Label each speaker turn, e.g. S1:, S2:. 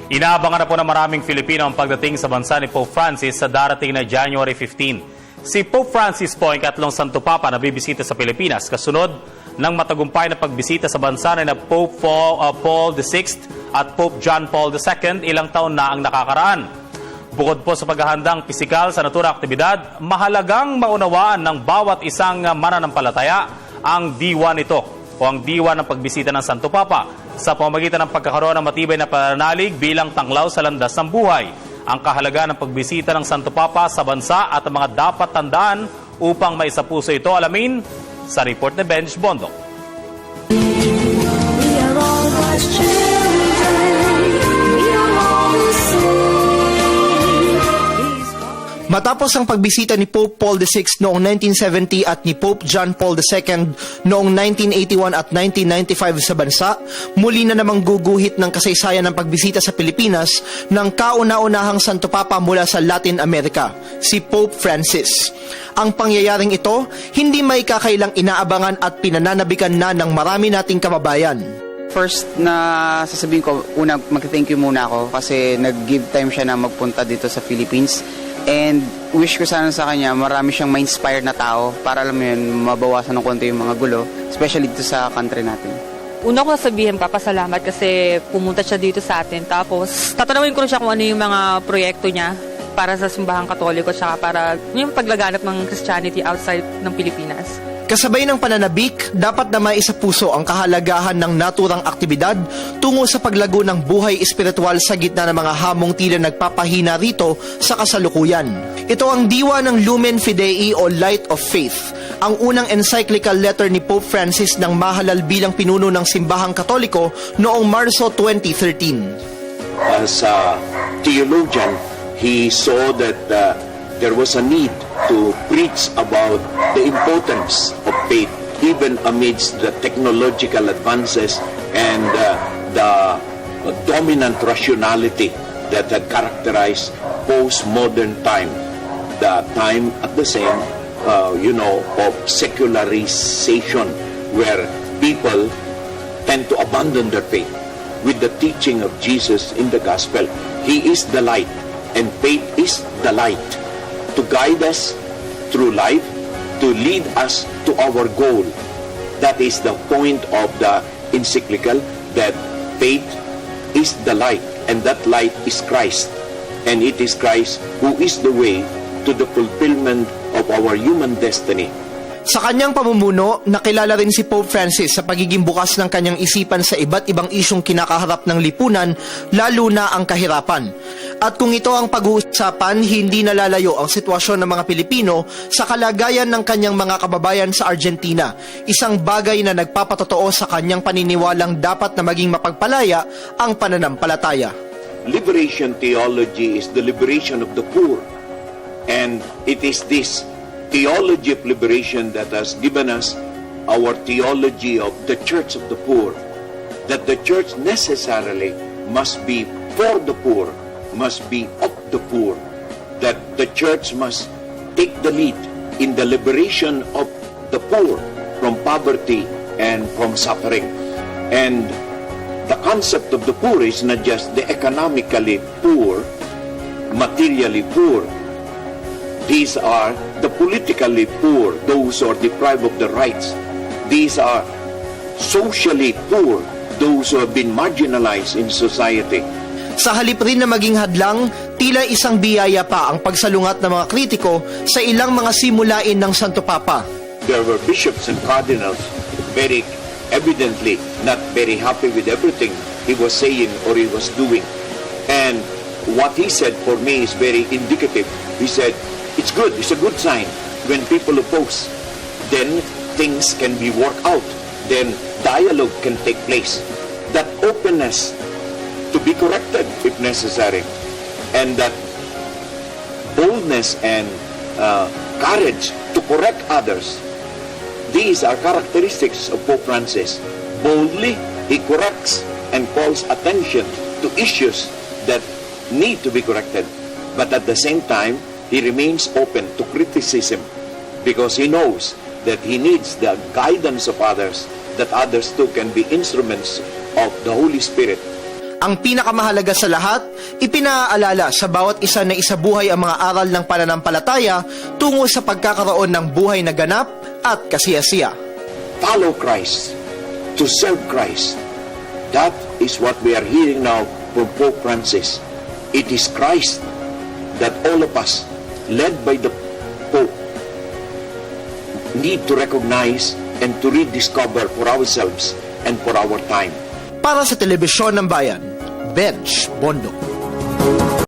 S1: Inaabangan na po ng maraming Filipino ang pagdating sa bansa ni Pope Francis sa darating na January 15. Si Pope Francis po ang ikatlong Santo Papa na bibisita sa Pilipinas kasunod ng matagumpay na pagbisita sa bansa na Pope Paul VI at Pope John Paul II ilang taon na ang nakakaraan. Bukod po sa paghahandang pisikal sa naturang aktibidad, mahalagang maunawaan ng bawat isang mananampalataya ang diwa nito o ang diwa ng pagbisita ng Santo Papa sa pamamagitan ng pagkakaroon ng matibay na pananalig bilang tanglaw sa landas ng buhay. Ang kahalagaan ng pagbisita ng Santo Papa sa bansa at ang mga dapat tandaan upang maisapuso ito, alamin sa report ni Benj Bondok.
S2: Matapos ang pagbisita ni Pope Paul VI noong 1970 at ni Pope John Paul II noong 1981 at 1995 sa bansa, muli na namang guguhit ng kasaysayan ng pagbisita sa Pilipinas ng kauna-unahang Santo Papa mula sa Latin America, si Pope Francis. Ang pangyayaring ito, hindi may kakailang inaabangan at pinananabikan na ng marami nating kababayan.
S3: First na sasabihin ko, una mag-thank you muna ako kasi nag-give time siya na magpunta dito sa Philippines. And wish ko sana sa kanya, marami siyang ma-inspire na tao para alam mo yun, mabawasan ng konti yung mga gulo, especially dito sa country natin.
S4: Una ko sabihin, papasalamat kasi pumunta siya dito sa atin. Tapos tatanungin ko siya kung ano yung mga proyekto niya para sa simbahang Katoliko at para yung paglaganap ng Christianity outside ng Pilipinas.
S2: Kasabay ng pananabik, dapat na maisapuso ang kahalagahan ng naturang aktibidad tungo sa paglago ng buhay espiritual sa gitna ng mga hamong tila nagpapahina rito sa kasalukuyan. Ito ang diwa ng Lumen Fidei o Light of Faith, ang unang encyclical letter ni Pope Francis ng mahalal bilang pinuno ng simbahang Katoliko noong Marso 2013.
S5: As a theologian, he saw that there was a need to preach about the importance of faith even amidst the technological advances and the dominant rationality that had characterized postmodern time, the time at the same of secularization, where people tend to abandon their faith with the teaching of Jesus in the gospel. He is the light and faith is the light to guide us through life, to lead us to our goal. That is the point of the encyclical, that faith is the light, and that light is Christ. And it is Christ who is the way to the fulfillment of our human destiny.
S2: Sa kanyang pamumuno, nakilala rin si Pope Francis sa pagiging bukas ng kanyang isipan sa iba't ibang isyong kinakaharap ng lipunan, lalo na ang kahirapan. At kung ito ang pag-uusapan, hindi nalalayo ang sitwasyon ng mga Pilipino sa kalagayan ng kanyang mga kababayan sa Argentina, isang bagay na nagpapatotoo sa kanyang paniniwalang dapat na maging mapagpalaya ang pananampalataya.
S5: Liberation theology is the liberation of the poor, and it is this theology of liberation that has given us our theology of the Church of the Poor, that the Church necessarily must be for the poor, must be of the poor, that the Church must take the lead in the liberation of the poor from poverty and from suffering. And the concept of the poor is not just the economically poor, materially poor. These are the politically poor, those who are deprived of their rights. These are socially poor, those who have been marginalized in society.
S2: Sa halip rin na maging hadlang, tila isang biyaya pa ang pagsalungat ng mga kritiko sa ilang mga simulain ng Santo Papa.
S5: There were bishops and cardinals very evidently not very happy with everything he was saying or he was doing. And what he said for me is very indicative. He said, it's good, it's a good sign when people oppose. Then things can be worked out. Then dialogue can take place. That openness to be corrected if necessary. And that boldness and courage to correct others. These are characteristics of Pope Francis. Boldly, he corrects and calls attention to issues that need to be corrected. But at the same time, he remains open to criticism because he knows that he needs the guidance of others, that others too can be instruments of the Holy Spirit.
S2: Ang pinakamahalaga sa lahat, ipinaalala sa bawat isa na isabuhay ang mga aral ng pananampalataya tungo sa pagkakaroon ng buhay na ganap at kasiyasiya.
S5: Follow Christ, to serve Christ. That is what we are hearing now from Pope Francis. It is Christ that all of us, led by the Pope, need to recognize and to rediscover for ourselves and for our time.
S2: Para sa Telebisyon ng Bayan, Benj Bondo.